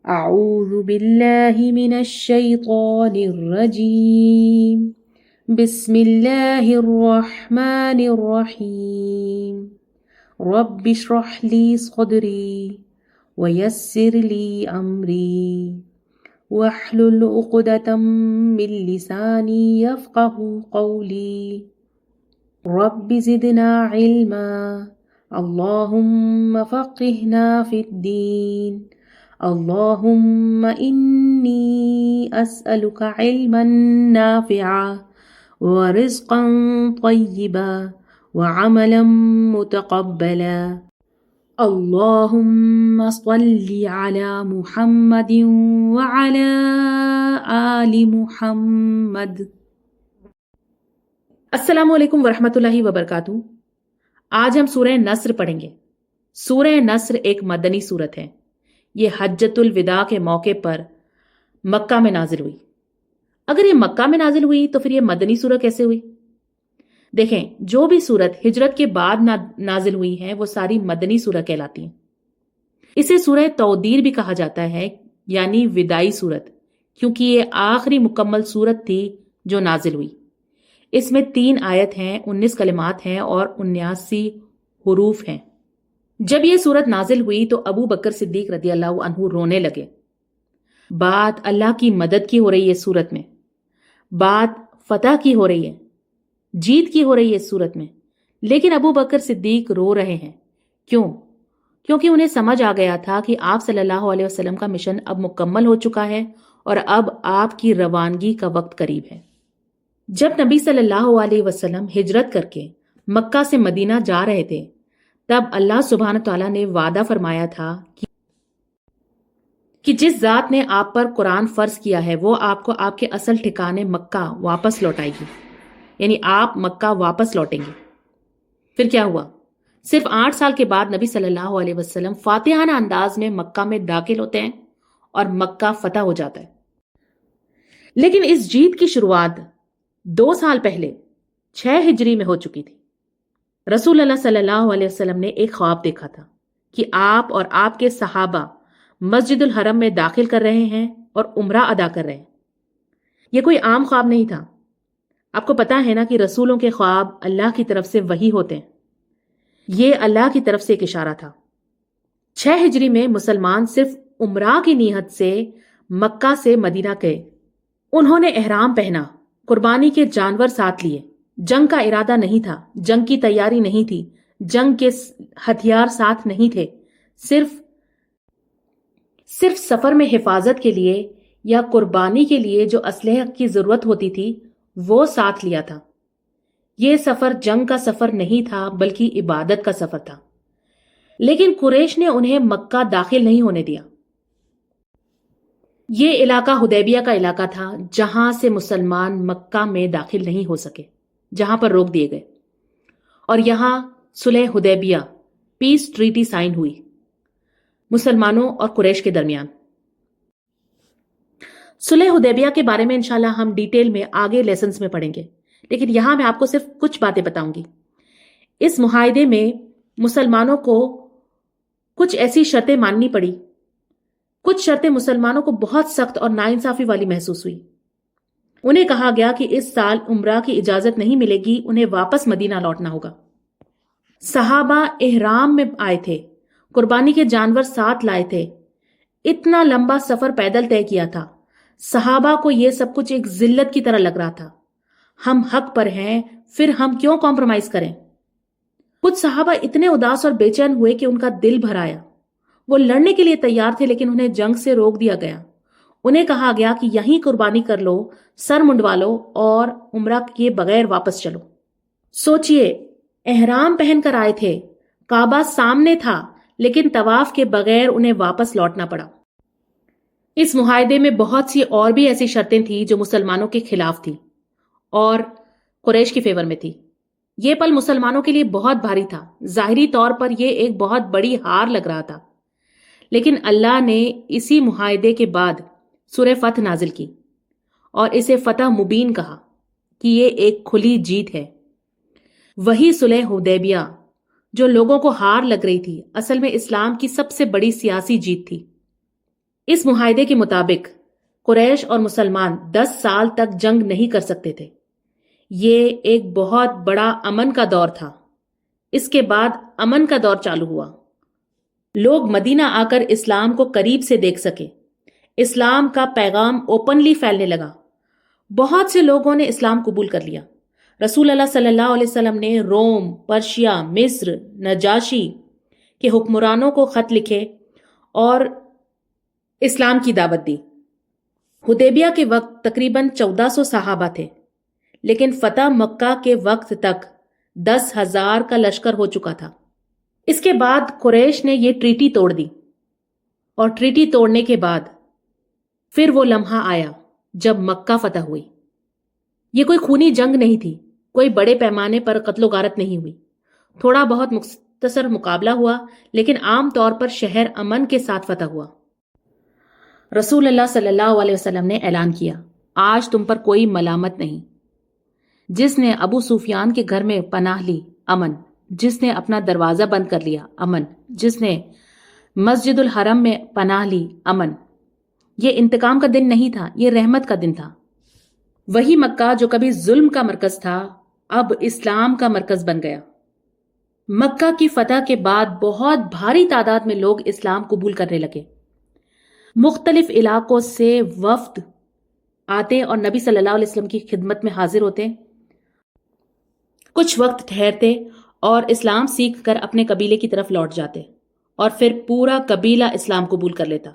اعوذ باللہ من الشیطان الرجیم بسم اللہ الرحمن الرحیم رب اشرح لی صدری ویسر لی امری واحلل عقدۃ من لسانی یفقهوا قولی رب زدنا علما اللہم فقہنا فی الدین اللہم انی اسألک علما نافعا ورزقا طیبا وعملا متقبلا اللہم صل علی محمد وعلی آل محمد۔ السلام علیکم ورحمۃ اللہ وبرکاتہ۔ آج ہم سورہ نصر پڑھیں گے۔ سورہ نصر ایک مدنی سورت ہے۔ یہ حجۃ الوداع کے موقع پر مکہ میں نازل ہوئی۔ اگر یہ مکہ میں نازل ہوئی تو پھر یہ مدنی سورت کیسے ہوئی؟ دیکھیں، جو بھی سورت ہجرت کے بعد نازل ہوئی ہیں وہ ساری مدنی سورت کہلاتی ہیں۔ اسے سورہ تودیر بھی کہا جاتا ہے، یعنی وداعی سورت، کیونکہ یہ آخری مکمل سورت تھی جو نازل ہوئی۔ اس میں 3 آیت ہیں، 19 کلمات ہیں اور 79 حروف ہیں۔ جب یہ سورت نازل ہوئی تو ابو بکر صدیق رضی اللہ عنہ رونے لگے۔ بات اللہ کی مدد کی ہو رہی ہے سورت میں، بات فتح کی ہو رہی ہے، جیت کی ہو رہی ہے اس سورت میں، لیکن ابو بکر صدیق رو رہے ہیں۔ کیوں؟ کیونکہ انہیں سمجھ آ گیا تھا کہ آپ صلی اللہ علیہ وسلم کا مشن اب مکمل ہو چکا ہے اور اب آپ کی روانگی کا وقت قریب ہے۔ جب نبی صلی اللہ علیہ وسلم ہجرت کر کے مکہ سے مدینہ جا رہے تھے، تب اللہ سبحانہ تعالیٰ نے وعدہ فرمایا تھا کہ جس ذات نے آپ پر قرآن فرض کیا ہے وہ آپ کو آپ کے اصل ٹھکانے مکہ واپس لوٹائے گی، یعنی آپ مکہ واپس لوٹیں گے۔ پھر کیا ہوا؟ صرف 8 سال کے بعد نبی صلی اللہ علیہ وسلم فاتحانہ انداز میں مکہ میں داخل ہوتے ہیں اور مکہ فتح ہو جاتا ہے۔ لیکن اس جیت کی شروعات 2 سال پہلے 6 ہجری میں ہو چکی تھی۔ رسول اللہ صلی اللہ علیہ وسلم نے ایک خواب دیکھا تھا کہ آپ اور آپ کے صحابہ مسجد الحرم میں داخل کر رہے ہیں اور عمرہ ادا کر رہے ہیں۔ یہ کوئی عام خواب نہیں تھا۔ آپ کو پتا ہے نا کہ رسولوں کے خواب اللہ کی طرف سے وحی ہوتے ہیں۔ یہ اللہ کی طرف سے ایک اشارہ تھا۔ 6 ہجری میں مسلمان صرف عمرہ کی نیت سے مکہ سے مدینہ گئے۔ انہوں نے احرام پہنا، قربانی کے جانور ساتھ لیے۔ جنگ کا ارادہ نہیں تھا، جنگ کی تیاری نہیں تھی، جنگ کے ہتھیار ساتھ نہیں تھے، صرف سفر میں حفاظت کے لیے یا قربانی کے لیے جو اسلحہ کی ضرورت ہوتی تھی وہ ساتھ لیا تھا۔ یہ سفر جنگ کا سفر نہیں تھا بلکہ عبادت کا سفر تھا۔ لیکن قریش نے انہیں مکہ داخل نہیں ہونے دیا۔ یہ علاقہ حدیبیہ کا علاقہ تھا جہاں سے مسلمان مکہ میں داخل نہیں ہو سکے، جہاں پر روک دیے گئے، اور یہاں صلح حدیبیہ پیس ٹریٹی سائن ہوئی مسلمانوں اور قریش کے درمیان۔ صلح حدیبیہ کے بارے میں انشاءاللہ ہم ڈیٹیل میں آگے لیسنز میں پڑھیں گے، لیکن یہاں میں آپ کو صرف کچھ باتیں بتاؤں گی۔ اس معاہدے میں مسلمانوں کو کچھ ایسی شرطیں ماننی پڑی، کچھ شرطیں مسلمانوں کو بہت سخت اور ناانصافی والی محسوس ہوئی۔ انہیں کہا گیا کہ اس سال عمرہ کی اجازت نہیں ملے گی، انہیں واپس مدینہ لوٹنا ہوگا۔ صحابہ احرام میں آئے تھے، قربانی کے جانور ساتھ لائے تھے، اتنا لمبا سفر پیدل طے کیا تھا۔ صحابہ کو یہ سب کچھ ایک ذلت کی طرح لگ رہا تھا۔ ہم حق پر ہیں، پھر ہم کیوں کمپرومائز کریں؟ کچھ صحابہ اتنے اداس اور بے چین ہوئے کہ ان کا دل بھر آیا۔ وہ لڑنے کے لیے تیار تھے لیکن انہیں جنگ سے روک دیا گیا۔ انہیں کہا گیا کہ یہیں قربانی کر لو، سر منڈوا لو اور عمرہ کیے بغیر واپس چلو۔ سوچئے، احرام پہن کر آئے تھے، کعبہ سامنے تھا، لیکن طواف کے بغیر انہیں واپس لوٹنا پڑا۔ اس معاہدے میں بہت سی اور بھی ایسی شرطیں تھیں جو مسلمانوں کے خلاف تھی اور قریش کی فیور میں تھی۔ یہ پل مسلمانوں کے لیے بہت بھاری تھا۔ ظاہری طور پر یہ ایک بہت بڑی ہار لگ رہا تھا، لیکن اللہ نے اسی معاہدے کے بعد سورہ فتح نازل کی اور اسے فتح مبین کہا کہ یہ ایک کھلی جیت ہے۔ وہی صلح حدیبیہ جو لوگوں کو ہار لگ رہی تھی، اصل میں اسلام کی سب سے بڑی سیاسی جیت تھی۔ اس معاہدے کے مطابق قریش اور مسلمان 10 سال تک جنگ نہیں کر سکتے تھے۔ یہ ایک بہت بڑا امن کا دور تھا۔ اس کے بعد امن کا دور چالو ہوا۔ لوگ مدینہ آ کر اسلام کو قریب سے دیکھ سکے۔ اسلام کا پیغام اوپنلی پھیلنے لگا۔ بہت سے لوگوں نے اسلام قبول کر لیا۔ رسول اللہ صلی اللہ علیہ وسلم نے روم، پرشیا، مصر، نجاشی کے حکمرانوں کو خط لکھے اور اسلام کی دعوت دی۔ حدیبیہ کے وقت تقریباً 1400 صحابہ تھے، لیکن فتح مکہ کے وقت تک 10,000 کا لشکر ہو چکا تھا۔ اس کے بعد قریش نے یہ ٹریٹی توڑ دی، اور ٹریٹی توڑنے کے بعد پھر وہ لمحہ آیا جب مکہ فتح ہوئی۔ یہ کوئی خونی جنگ نہیں تھی، کوئی بڑے پیمانے پر قتل و غارت نہیں ہوئی۔ تھوڑا بہت مختصر مقابلہ ہوا، لیکن عام طور پر شہر امن کے ساتھ فتح ہوا۔ رسول اللہ صلی اللہ علیہ وسلم نے اعلان کیا، آج تم پر کوئی ملامت نہیں۔ جس نے ابو سفیان کے گھر میں پناہ لی، امن۔ جس نے اپنا دروازہ بند کر لیا، امن۔ جس نے مسجد الحرم میں پناہ لی، امن۔ یہ انتقام کا دن نہیں تھا، یہ رحمت کا دن تھا۔ وہی مکہ جو کبھی ظلم کا مرکز تھا، اب اسلام کا مرکز بن گیا۔ مکہ کی فتح کے بعد بہت بھاری تعداد میں لوگ اسلام قبول کرنے لگے۔ مختلف علاقوں سے وفد آتے اور نبی صلی اللہ علیہ وسلم کی خدمت میں حاضر ہوتے، کچھ وقت ٹھہرتے اور اسلام سیکھ کر اپنے قبیلے کی طرف لوٹ جاتے، اور پھر پورا قبیلہ اسلام قبول کر لیتا۔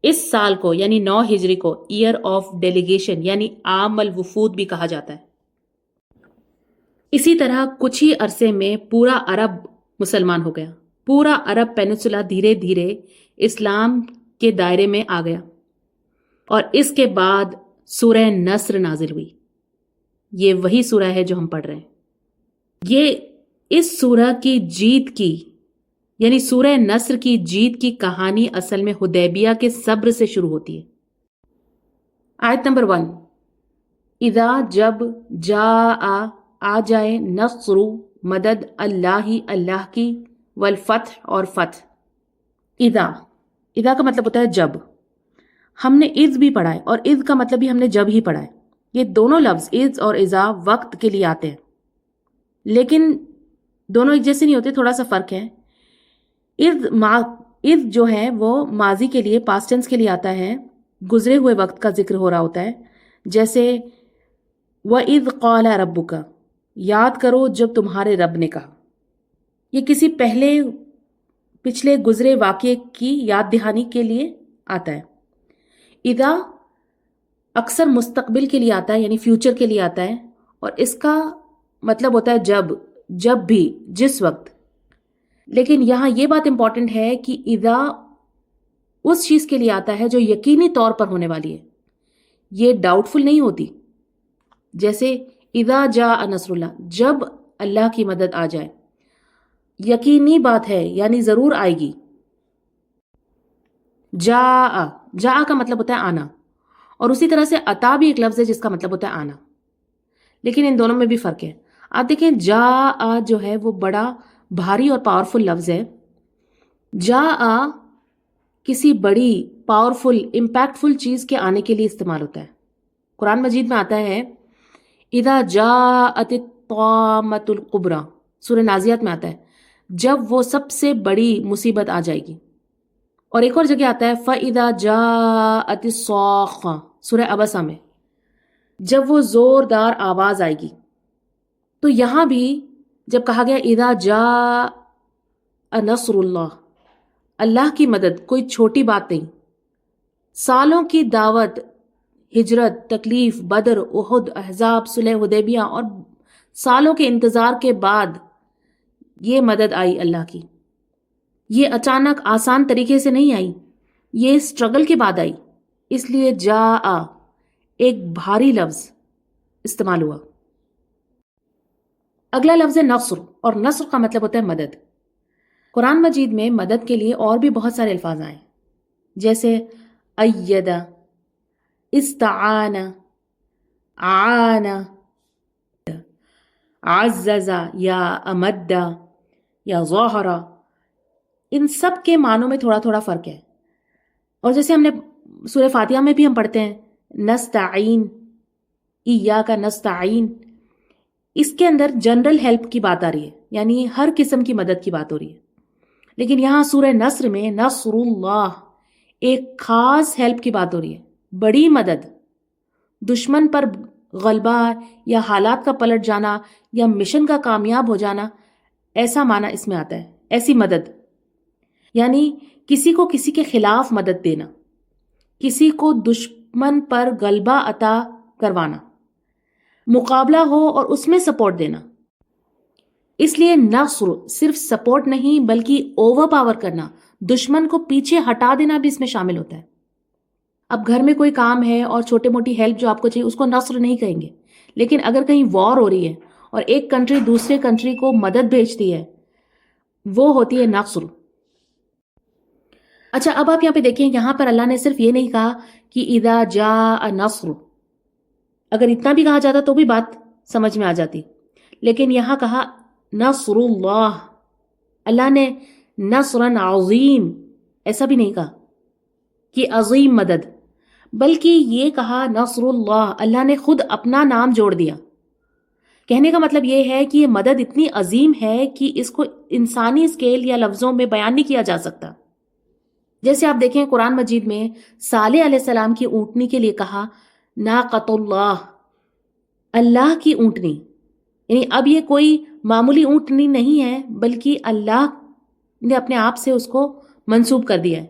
اس سال کو یعنی 9 ہجری کو ایئر آف ڈیلیگیشن یعنی عام الوفود بھی کہا جاتا ہے۔ اسی طرح کچھ ہی عرصے میں پورا عرب مسلمان ہو گیا۔ پورا عرب پیننسولا دھیرے دھیرے اسلام کے دائرے میں آ گیا، اور اس کے بعد سورہ نصر نازل ہوئی۔ یہ وہی سورہ ہے جو ہم پڑھ رہے ہیں۔ یہ اس سورہ کی جیت کی یعنی سورہ نصر کی جیت کی کہانی اصل میں حدیبیہ کے صبر سے شروع ہوتی ہے۔ آیت نمبر 1، اذا جب آ جائے نصر مدد اللہ کی والفتح اور فتح۔ اذا کا مطلب ہوتا ہے جب۔ ہم نے اذ بھی پڑھا ہے، اور اذ کا مطلب بھی ہم نے جب ہی پڑھا ہے۔ یہ دونوں لفظ اذ اور اذا وقت کے لیے آتے ہیں، لیکن دونوں ایک جیسے نہیں ہوتے، تھوڑا سا فرق ہے۔ اذ جو ہے وہ ماضی کے لیے، پاسٹ ٹینس کے لیے آتا ہے، گزرے ہوئے وقت کا ذکر ہو رہا ہوتا ہے، جیسے وَإِذْ قَالَ رَبُّكَ، یاد کرو جب تمہارے رب نے کہا۔ یہ کسی پچھلے گزرے واقعے کی یاد دہانی کے لیے آتا ہے۔ اذا اکثر مستقبل کے لیے آتا ہے، یعنی فیوچر کے لیے آتا ہے، اور اس کا مطلب ہوتا ہے جب بھی، جس وقت۔ لیکن یہاں یہ بات امپورٹنٹ ہے کہ اذا اس چیز کے لیے آتا ہے جو یقینی طور پر ہونے والی ہے، یہ ڈاؤٹ فل نہیں ہوتی۔ جیسے اذا جاء نصر اللہ، جب اللہ کی مدد آ جائے، یقینی بات ہے، یعنی ضرور آئے گی۔ جاء کا مطلب ہوتا ہے آنا، اور اسی طرح سے عطا بھی ایک لفظ ہے جس کا مطلب ہوتا ہے آنا، لیکن ان دونوں میں بھی فرق ہے۔ آپ دیکھیں جاء جو ہے وہ بڑا بھاری اور پاورفل لفظ ہے۔ جاء کسی بڑی پاورفل امپیکٹفل چیز کے آنے کے لیے استعمال ہوتا ہے۔ قرآن مجید میں آتا ہے اذا جاءت الطامۃ الکبریٰ، سورہ نازیات میں آتا ہے جب وہ سب سے بڑی مصیبت آ جائے گی، اور ایک اور جگہ آتا ہے فَإِذَا جَاءَتِ الصَّاخَّةُ، سورہ عبسہ میں، جب وہ زوردار آواز آئے گی۔ تو یہاں بھی جب کہا گیا اذا جاء نصر اللہ کی مدد کوئی چھوٹی بات نہیں۔ سالوں کی دعوت، ہجرت، تکلیف، بدر، احد، احزاب، صلح حدیبیہ اور سالوں کے انتظار کے بعد یہ مدد آئی اللہ کی۔ یہ اچانک آسان طریقے سے نہیں آئی، یہ اسٹرگل کے بعد آئی، اس لیے جاء ایک بھاری لفظ استعمال ہوا۔ اگلا لفظ ہے نصر، اور نصر کا مطلب ہوتا ہے مدد۔ قرآن مجید میں مدد کے لیے اور بھی بہت سارے الفاظ آئے، جیسے ایّد، استعان، عان، عزز یا امد یا ظہر۔ ان سب کے معنوں میں تھوڑا تھوڑا فرق ہے۔ اور جیسے ہم نے سورہ فاتحہ میں بھی ہم پڑھتے ہیں نستعین، ایاک نستعین، اس کے اندر جنرل ہیلپ کی بات آ رہی ہے، یعنی ہر قسم کی مدد کی بات ہو رہی ہے. لیکن یہاں سورہ نصر میں نصر اللہ، ایک خاص ہیلپ کی بات ہو رہی ہے، بڑی مدد، دشمن پر غلبہ یا حالات کا پلٹ جانا یا مشن کا کامیاب ہو جانا، ایسا معنی اس میں آتا ہے. ایسی مدد یعنی کسی کو کسی کے خلاف مدد دینا، کسی کو دشمن پر غلبہ عطا کروانا، مقابلہ ہو اور اس میں سپورٹ دینا. اس لیے نصر صرف سپورٹ نہیں بلکہ اوور پاور کرنا، دشمن کو پیچھے ہٹا دینا بھی اس میں شامل ہوتا ہے. اب گھر میں کوئی کام ہے اور چھوٹے موٹی ہیلپ جو آپ کو چاہیے اس کو نصر نہیں کہیں گے، لیکن اگر کہیں وار ہو رہی ہے اور ایک کنٹری دوسرے کنٹری کو مدد بھیجتی ہے، وہ ہوتی ہے نصر. اچھا، اب آپ یہاں پہ دیکھیں، یہاں پر اللہ نے صرف یہ نہیں کہا کہ اذا جاء نصر، اگر اتنا بھی کہا جاتا تو بھی بات سمجھ میں آ جاتی، لیکن یہاں کہا نصر اللہ، اللہ نے نصرا عظیم، ایسا بھی نہیں کہا کہ عظیم مدد، بلکہ یہ کہا نصر اللہ، اللہ نے خود اپنا نام جوڑ دیا. کہنے کا مطلب یہ ہے کہ یہ مدد اتنی عظیم ہے کہ اس کو انسانی اسکیل یا لفظوں میں بیان نہیں کیا جا سکتا. جیسے آپ دیکھیں قرآن مجید میں صالح علیہ السلام کی اونٹنی کے لیے کہا ناقۃ اللہ، اللہ کی اونٹنی، یعنی اب یہ کوئی معمولی اونٹنی نہیں ہے بلکہ اللہ نے اپنے آپ سے اس کو منسوب کر دیا ہے.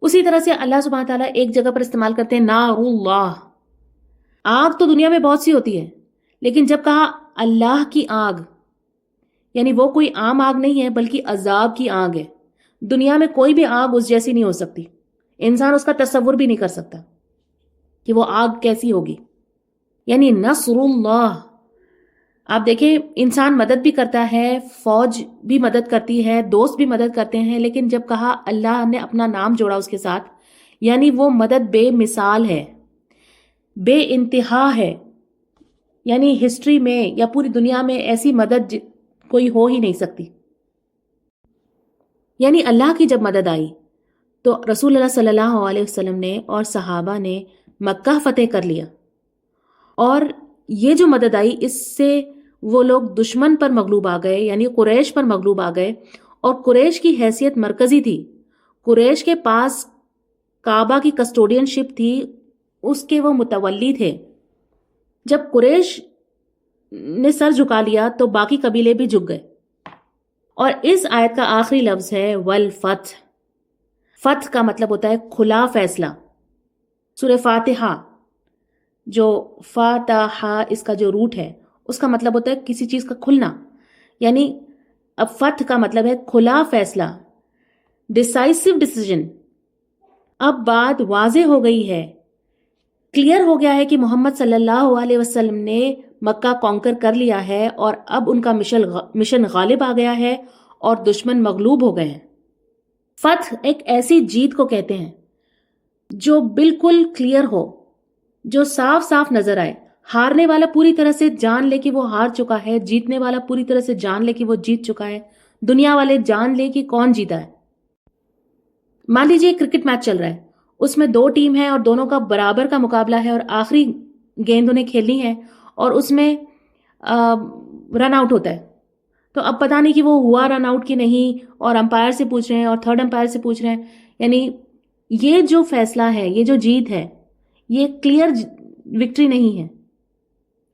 اسی طرح سے اللہ سبحانہ تعالیٰ ایک جگہ پر استعمال کرتے ہیں نار اللہ. آگ تو دنیا میں بہت سی ہوتی ہے، لیکن جب کہا اللہ کی آگ، یعنی وہ کوئی عام آگ نہیں ہے بلکہ عذاب کی آگ ہے. دنیا میں کوئی بھی آگ اس جیسی نہیں ہو سکتی، انسان اس کا تصور بھی نہیں کر سکتا کہ وہ آگ کیسی ہوگی. یعنی نصر اللہ. آپ دیکھیں انسان مدد بھی کرتا ہے، فوج بھی مدد کرتی ہے، دوست بھی مدد کرتے ہیں، لیکن جب کہا اللہ نے اپنا نام جوڑا اس کے ساتھ، یعنی وہ مدد بے مثال ہے، بے انتہا ہے. یعنی ہسٹری میں یا پوری دنیا میں ایسی مدد کوئی ہو ہی نہیں سکتی. یعنی اللہ کی جب مدد آئی تو رسول اللہ صلی اللہ علیہ وسلم نے اور صحابہ نے مکہ فتح کر لیا، اور یہ جو مدد آئی اس سے وہ لوگ دشمن پر مغلوب آ گئے، یعنی قریش پر مغلوب آ گئے. اور قریش کی حیثیت مرکزی تھی، قریش کے پاس کعبہ کی کسٹوڈین شپ تھی، اس کے وہ متولی تھے. جب قریش نے سر جھکا لیا تو باقی قبیلے بھی جھک گئے. اور اس آیت کا آخری لفظ ہے والفتح. فتح کا مطلب ہوتا ہے کھلا فیصلہ. سورہ فاتحہ جو فاتحہ اس کا جو روٹ ہے اس کا مطلب ہوتا ہے کسی چیز کا کھلنا، یعنی اب فتح کا مطلب ہے کھلا فیصلہ، ڈیسائسو ڈیسیژن. اب بات واضح ہو گئی ہے، کلیئر ہو گیا ہے کہ محمد صلی اللہ علیہ وسلم نے مکہ کانکر کر لیا ہے اور اب ان کا مشن غالب آ گیا ہے اور دشمن مغلوب ہو گئے ہیں. فتح ایک ایسی جیت کو کہتے ہیں جو بالکل کلیئر ہو، جو صاف صاف نظر آئے. ہارنے والا پوری طرح سے جان لے کہ وہ ہار چکا ہے، جیتنے والا پوری طرح سے جان لے کہ وہ جیت چکا ہے، دنیا والے جان لے کہ کون جیتا ہے. مان لیجیے ایک کرکٹ میچ چل رہا ہے، اس میں دو ٹیم ہے اور دونوں کا برابر کا مقابلہ ہے اور آخری گیند انہیں کھیلنی ہے اور اس میں رن آؤٹ ہوتا ہے. تو اب پتہ نہیں کہ وہ ہوا رن آؤٹ کہ نہیں، اور امپائر سے پوچھ رہے ہیں اور تھرڈ امپائر سے پوچھ رہے ہیں. یعنی یہ جو فیصلہ ہے، یہ جو جیت ہے، یہ کلیئر وکٹری نہیں ہے.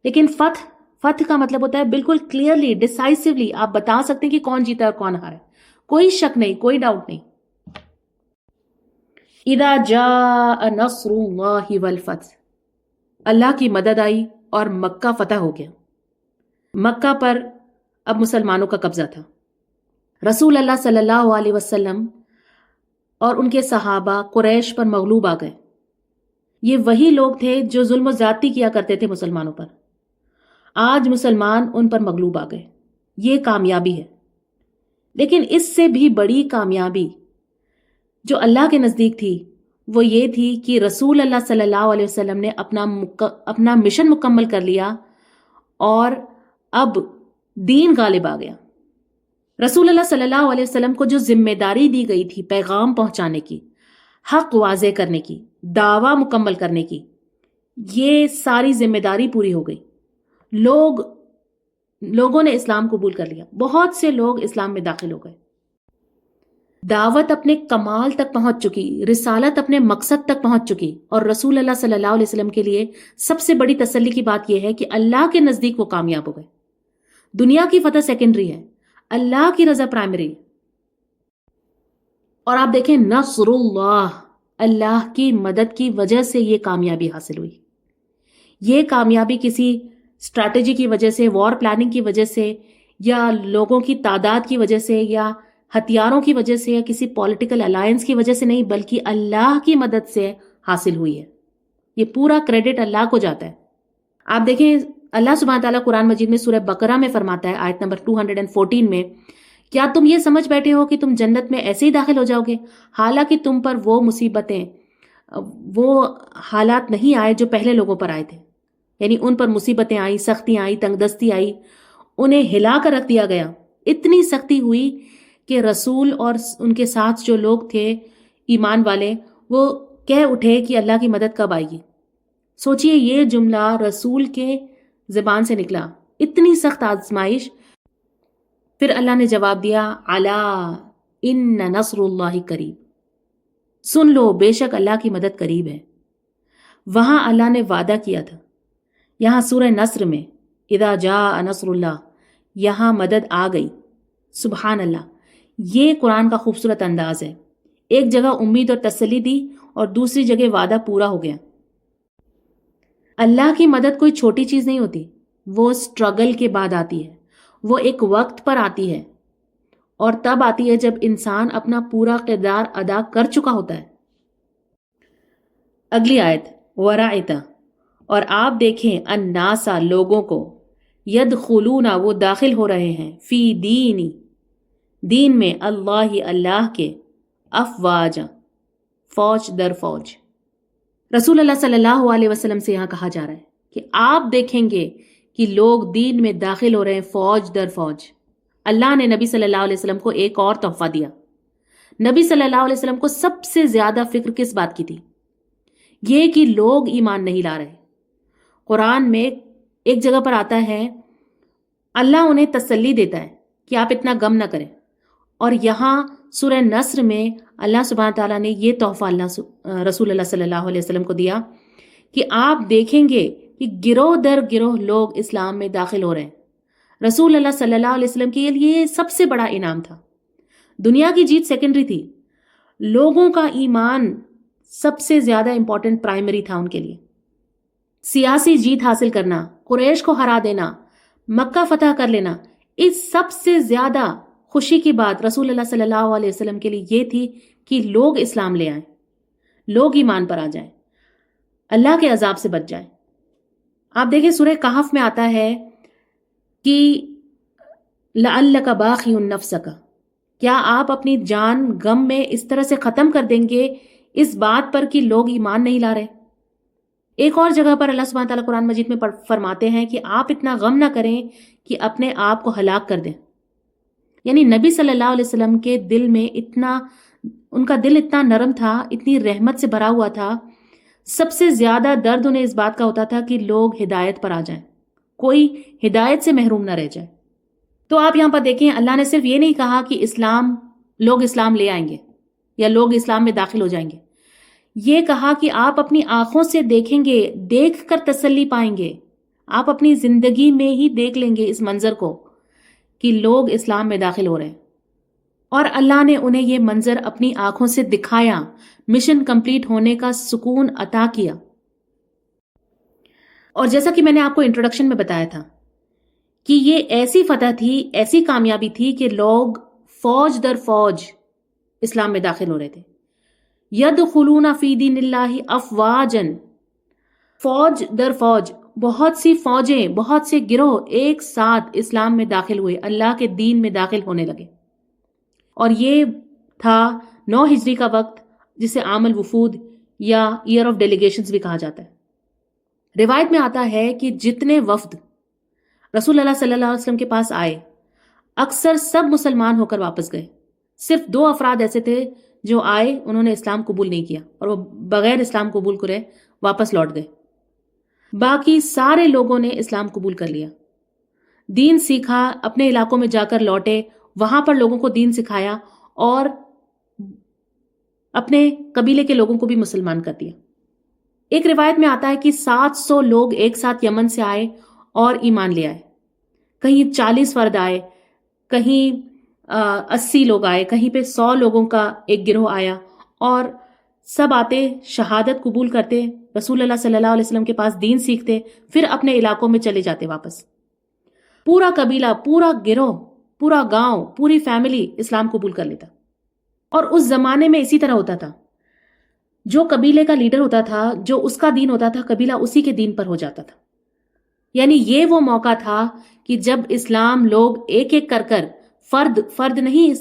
لیکن فتح کا مطلب ہوتا ہے بالکل کلیئرلی، ڈیسائسولی آپ بتا سکتے ہیں کہ کون جیتا اور کون ہارا. کوئی شک نہیں، کوئی ڈاؤٹ نہیں. اذا جاء نصر اللہ والفتح، اللہ کی مدد آئی اور مکہ فتح ہو گیا. مکہ پر اب مسلمانوں کا قبضہ تھا. رسول اللہ صلی اللہ علیہ وسلم اور ان کے صحابہ قریش پر مغلوب آ گئے. یہ وہی لوگ تھے جو ظلم و زیادتی کیا کرتے تھے مسلمانوں پر. آج مسلمان ان پر مغلوب آ گئے. یہ کامیابی ہے. لیکن اس سے بھی بڑی کامیابی جو اللہ کے نزدیک تھی وہ یہ تھی کہ رسول اللہ صلی اللہ علیہ وسلم نے اپنا مشن مکمل کر لیا اور اب دین غالب آ گیا. رسول اللہ صلی اللہ علیہ وسلم کو جو ذمہ داری دی گئی تھی پیغام پہنچانے کی، حق واضح کرنے کی، دعویٰ مکمل کرنے کی، یہ ساری ذمہ داری پوری ہو گئی۔ لوگوں نے اسلام قبول کر لیا، بہت سے لوگ اسلام میں داخل ہو گئے، دعوت اپنے کمال تک پہنچ چکی، رسالت اپنے مقصد تک پہنچ چکی، اور رسول اللہ صلی اللہ علیہ وسلم کے لیے سب سے بڑی تسلی کی بات یہ ہے کہ اللہ کے نزدیک وہ کامیاب ہو گئے۔ دنیا کی فتح سیکنڈری ہے، اللہ کی رضا پرائمری ہے۔ اور آپ دیکھیں نصر اللہ کی مدد کی وجہ سے یہ کامیابی حاصل ہوئی۔ یہ کامیابی کسی اسٹریٹجی کی وجہ سے، وار پلاننگ کی وجہ سے، یا لوگوں کی تعداد کی وجہ سے، یا ہتھیاروں کی وجہ سے، یا کسی پولیٹیکل الائنس کی وجہ سے نہیں، بلکہ اللہ کی مدد سے حاصل ہوئی ہے۔ یہ پورا کریڈٹ اللہ کو جاتا ہے۔ آپ دیکھیں اللہ سبحانہ تعالیٰ قرآن مجید میں سورہ بقرہ میں فرماتا ہے، آیت نمبر 214 میں، کیا تم یہ سمجھ بیٹھے ہو کہ تم جنت میں ایسے ہی داخل ہو جاؤ گے، حالانکہ تم پر وہ مصیبتیں، وہ حالات نہیں آئے جو پہلے لوگوں پر آئے تھے، یعنی ان پر مصیبتیں آئی، سختی آئی، تنگ دستی آئی، انہیں ہلا کر رکھ دیا گیا۔ اتنی سختی ہوئی کہ رسول اور ان کے ساتھ جو لوگ تھے ایمان والے، وہ کہہ اٹھے کہ اللہ کی مدد کب آئے گی۔ سوچئے یہ جملہ رسول کے زبان سے نکلا، اتنی سخت آزمائش۔ پھر اللہ نے جواب دیا، الا ان نصر اللہ قریب، سن لو بے شک اللہ کی مدد قریب ہے۔ وہاں اللہ نے وعدہ کیا تھا، یہاں سورہ نصر میں اذا جاء نصر اللہ، یہاں مدد آ گئی۔ سبحان اللہ، یہ قرآن کا خوبصورت انداز ہے۔ ایک جگہ امید اور تسلی دی، اور دوسری جگہ وعدہ پورا ہو گیا۔ اللہ کی مدد کوئی چھوٹی چیز نہیں ہوتی، وہ سٹرگل کے بعد آتی ہے، وہ ایک وقت پر آتی ہے، اور تب آتی ہے جب انسان اپنا پورا کردار ادا کر چکا ہوتا ہے۔ اگلی آیت، ورائتا، اور آپ دیکھیں الناسا، لوگوں کو، یدخلون، وہ داخل ہو رہے ہیں، فی دین میں، اللہ کے، افواجا، فوج در فوج۔ رسول اللہ صلی اللہ علیہ وسلم سے یہاں کہا جا رہا ہے کہ آپ دیکھیں گے کہ لوگ دین میں داخل ہو رہے ہیں فوج در فوج۔ اللہ نے نبی صلی اللہ علیہ وسلم کو ایک اور تحفہ دیا۔ نبی صلی اللہ علیہ وسلم کو سب سے زیادہ فکر کس بات کی تھی؟ یہ کہ لوگ ایمان نہیں لا رہے۔ قرآن میں ایک جگہ پر آتا ہے، اللہ انہیں تسلی دیتا ہے کہ آپ اتنا غم نہ کریں، اور یہاں سورہ نصر میں اللہ سبحانہ تعالیٰ نے یہ تحفہ رسول اللہ صلی اللہ علیہ وسلم کو دیا کہ آپ دیکھیں گے کہ گروہ در گروہ لوگ اسلام میں داخل ہو رہے ہیں۔ رسول اللہ صلی اللہ علیہ وسلم کے لیے یہ سب سے بڑا انعام تھا۔ دنیا کی جیت سیکنڈری تھی، لوگوں کا ایمان سب سے زیادہ امپورٹنٹ پرائمری تھا ان کے لیے۔ سیاسی جیت حاصل کرنا، قریش کو ہرا دینا، مکہ فتح کر لینا، اس سب سے زیادہ خوشی کی بات رسول اللہ صلی اللہ علیہ وسلم کے لیے یہ تھی کہ لوگ اسلام لے آئیں، لوگ ایمان پر آ جائیں، اللہ کے عذاب سے بچ جائیں۔ آپ دیکھیں سورہ کہف میں آتا ہے کہ لعلک باخع نفسک، کیا آپ اپنی جان غم میں اس طرح سے ختم کر دیں گے اس بات پر کہ لوگ ایمان نہیں لا رہے؟ ایک اور جگہ پر اللہ سبحانہ تعالیٰ قرآن مجید میں فرماتے ہیں کہ آپ اتنا غم نہ کریں کہ اپنے آپ کو ہلاک کر دیں۔ یعنی نبی صلی اللہ علیہ وسلم کے دل میں ان کا دل اتنا نرم تھا، اتنی رحمت سے بھرا ہوا تھا، سب سے زیادہ درد انہیں اس بات کا ہوتا تھا کہ لوگ ہدایت پر آ جائیں، کوئی ہدایت سے محروم نہ رہ جائے۔ تو آپ یہاں پر دیکھیں، اللہ نے صرف یہ نہیں کہا کہ لوگ اسلام لے آئیں گے یا لوگ اسلام میں داخل ہو جائیں گے، یہ کہا کہ آپ اپنی آنکھوں سے دیکھیں گے، دیکھ کر تسلی پائیں گے، آپ اپنی زندگی میں ہی دیکھ لیں گے اس منظر کو کہ لوگ اسلام میں داخل ہو رہے ہیں۔ اور اللہ نے انہیں یہ منظر اپنی آنکھوں سے دکھایا، مشن کمپلیٹ ہونے کا سکون عطا کیا۔ اور جیسا کہ میں نے آپ کو انٹروڈکشن میں بتایا تھا کہ یہ ایسی فتح تھی، ایسی کامیابی تھی کہ لوگ فوج در فوج اسلام میں داخل ہو رہے تھے۔ یدخلون فی دین اللہ افواجن، فوج در فوج، بہت سی فوجیں، بہت سے گروہ ایک ساتھ اسلام میں داخل ہوئے، اللہ کے دین میں داخل ہونے لگے۔ اور یہ تھا 9 ہجری کا وقت، جسے عام الوفود یا ایئر آف ڈیلیگیشنز بھی کہا جاتا ہے۔ روایت میں آتا ہے کہ جتنے وفد رسول اللہ صلی اللہ علیہ وسلم کے پاس آئے، اکثر سب مسلمان ہو کر واپس گئے۔ صرف 2 افراد ایسے تھے جو آئے انہوں نے اسلام قبول نہیں کیا اور وہ بغیر اسلام قبول کرے واپس لوٹ گئے. باقی سارے لوگوں نے اسلام قبول کر لیا، دین سیکھا، اپنے علاقوں میں جا کر لوٹے، وہاں پر لوگوں کو دین سکھایا اور اپنے قبیلے کے لوگوں کو بھی مسلمان کر دیا. ایک روایت میں آتا ہے کہ 700 لوگ ایک ساتھ یمن سے آئے اور ایمان لے آئے. کہیں 40 فرد آئے، کہیں 80 لوگ آئے، کہیں پہ 100 لوگوں کا ایک گروہ آیا اور سب آتے، شہادت قبول کرتے، رسول اللہ صلی اللہ علیہ وسلم کے پاس دین سیکھتے، پھر اپنے علاقوں میں چلے جاتے واپس. پورا قبیلہ، پورا گروہ، پورا گاؤں، پوری فیملی اسلام قبول کر لیتا. اور اس زمانے میں اسی طرح ہوتا تھا، جو قبیلے کا لیڈر ہوتا تھا، جو اس کا دین ہوتا تھا، قبیلہ اسی کے دین پر ہو جاتا تھا. یعنی یہ وہ موقع تھا کہ جب اسلام لوگ ایک ایک کر کر فرد نہیں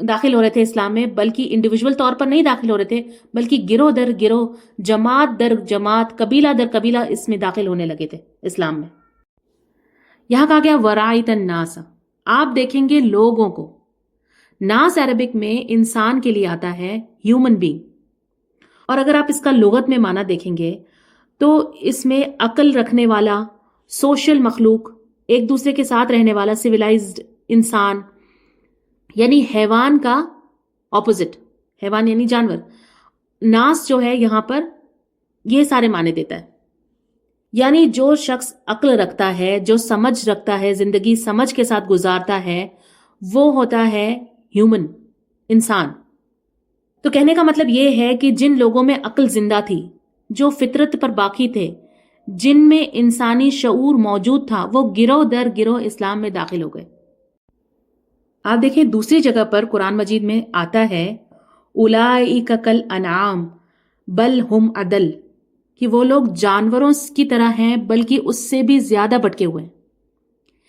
داخل ہو رہے تھے اسلام میں، بلکہ انڈیویجول طور پر نہیں داخل ہو رہے تھے، بلکہ گروہ در گروہ، جماعت در جماعت، قبیلہ در قبیلہ اس میں داخل ہونے لگے تھے اسلام میں. یہاں کہا گیا ورائت الناس، آپ دیکھیں گے لوگوں کو. ناس عربک میں انسان کے لیے آتا ہے ہیومن بینگ، اور اگر آپ اس کا لغت میں معنی دیکھیں گے تو اس میں عقل رکھنے والا، سوشل مخلوق، ایک دوسرے کے ساتھ رہنے والا، سویلائزڈ انسان، یعنی حیوان کا اپوزٹ، حیوان یعنی جانور. ناس جو ہے یہاں پر یہ سارے معنی دیتا ہے، یعنی جو شخص عقل رکھتا ہے، جو سمجھ رکھتا ہے، زندگی سمجھ کے ساتھ گزارتا ہے، وہ ہوتا ہے ہیومن، انسان. تو کہنے کا مطلب یہ ہے کہ جن لوگوں میں عقل زندہ تھی، جو فطرت پر باقی تھے، جن میں انسانی شعور موجود تھا، وہ گروہ در گروہ اسلام میں داخل ہو گئے. آپ دیکھیں دوسری جگہ پر قرآن مجید میں آتا ہے اولئک کالانعام بل ہم اضل، کہ وہ لوگ جانوروں کی طرح ہیں بلکہ اس سے بھی زیادہ بھٹکے ہوئے ہیں.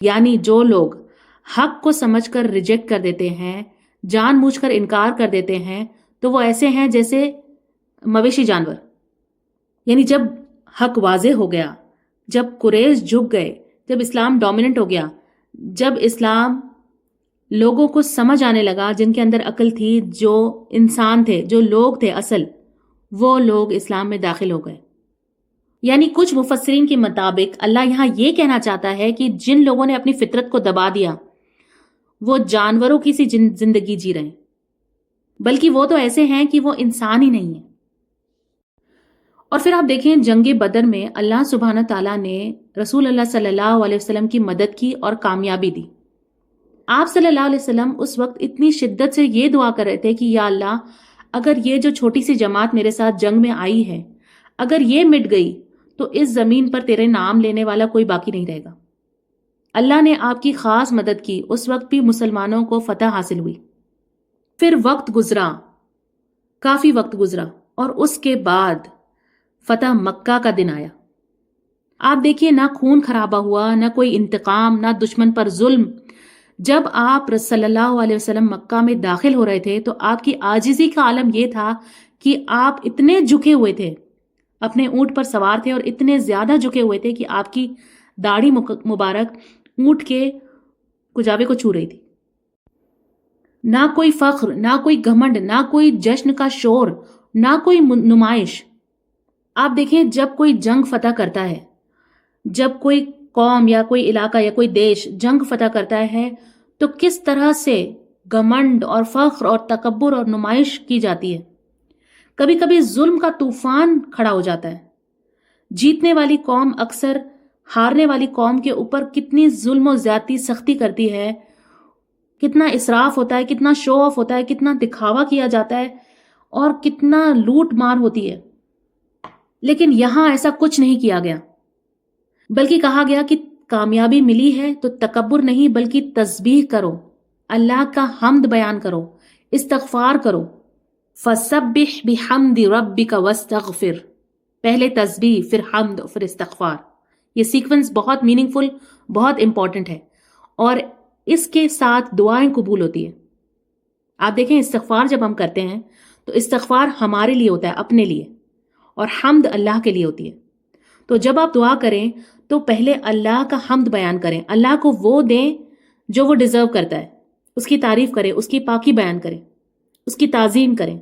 یعنی جو لوگ حق کو سمجھ کر ریجیکٹ کر دیتے ہیں، جان بوجھ کر انکار کر دیتے ہیں، تو وہ ایسے ہیں جیسے مویشی جانور. یعنی جب حق واضح ہو گیا، جب قریش جھک گئے، جب اسلام ڈومیننٹ ہو گیا، جب اسلام لوگوں کو سمجھ آنے لگا، جن کے اندر عقل تھی، جو انسان تھے، جو لوگ تھے اصل، وہ لوگ اسلام میں داخل ہو گئے. یعنی کچھ مفسرین کے مطابق اللہ یہاں یہ کہنا چاہتا ہے کہ جن لوگوں نے اپنی فطرت کو دبا دیا، وہ جانوروں کی سی زندگی جی رہے ہیں، بلکہ وہ تو ایسے ہیں کہ وہ انسان ہی نہیں ہیں. اور پھر آپ دیکھیں جنگ بدر میں اللہ سبحانہ تعالیٰ نے رسول اللہ صلی اللہ علیہ وسلم کی مدد کی اور کامیابی دی. آپ صلی اللہ علیہ وسلم اس وقت اتنی شدت سے یہ دعا کر رہے تھے کہ یا اللہ، اگر یہ جو چھوٹی سی جماعت میرے ساتھ جنگ میں آئی ہے، اگر یہ مٹ گئی تو اس زمین پر تیرے نام لینے والا کوئی باقی نہیں رہے گا. اللہ نے آپ کی خاص مدد کی، اس وقت بھی مسلمانوں کو فتح حاصل ہوئی. پھر وقت گزرا، کافی وقت گزرا، اور اس کے بعد فتح مکہ کا دن آیا. آپ دیکھیے نہ خون خرابہ ہوا، نہ کوئی انتقام، نہ دشمن پر ظلم. جب آپ صلی اللہ علیہ وسلم مکہ میں داخل ہو رہے تھے تو آپ کی عاجزی کا عالم یہ تھا کہ آپ اتنے جھکے ہوئے تھے، اپنے اونٹ پر سوار تھے اور اتنے زیادہ جھکے ہوئے تھے کہ آپ کی داڑھی مبارک اونٹ کے کجاوے کو چھو رہی تھی. نہ کوئی فخر، نہ کوئی گھمنڈ، نہ کوئی جشن کا شور، نہ کوئی نمائش. آپ دیکھیں جب کوئی جنگ فتح کرتا ہے، جب کوئی قوم یا کوئی علاقہ یا کوئی دیش جنگ فتح کرتا ہے تو کس طرح سے گھمنڈ اور فخر اور تکبر اور نمائش کی جاتی ہے. کبھی کبھی ظلم کا طوفان کھڑا ہو جاتا ہے. جیتنے والی قوم اکثر ہارنے والی قوم کے اوپر کتنی ظلم و زیادتی سختی کرتی ہے، کتنا اسراف ہوتا ہے، کتنا شو آف ہوتا ہے، کتنا دکھاوا کیا جاتا ہے اور کتنا لوٹ مار ہوتی ہے. لیکن یہاں ایسا کچھ نہیں کیا گیا، بلکہ کہا گیا کہ کامیابی ملی ہے تو تکبر نہیں بلکہ تسبیح کرو، اللہ کا حمد بیان کرو، استغفار کرو. فَسَبِّحْ بِحَمْدِ رَبِّكَ وَاسْتَغْفِرْ، پہلے تسبیح، پھر حمد، پھر استغفار. یہ سیکوینس بہت میننگ فل، بہت امپورٹنٹ ہے، اور اس کے ساتھ دعائیں قبول ہوتی ہیں. آپ دیکھیں استغفار جب ہم کرتے ہیں تو استغفار ہمارے لیے ہوتا ہے، اپنے لیے، اور حمد اللہ کے لیے ہوتی ہے. تو جب آپ دعا کریں تو پہلے اللہ کا حمد بیان کریں، اللہ کو وہ دیں جو وہ ڈیزرو کرتا ہے، اس کی تعریف کریں، اس کی پاکی بیان کریں. اس کی تعظیم کریں،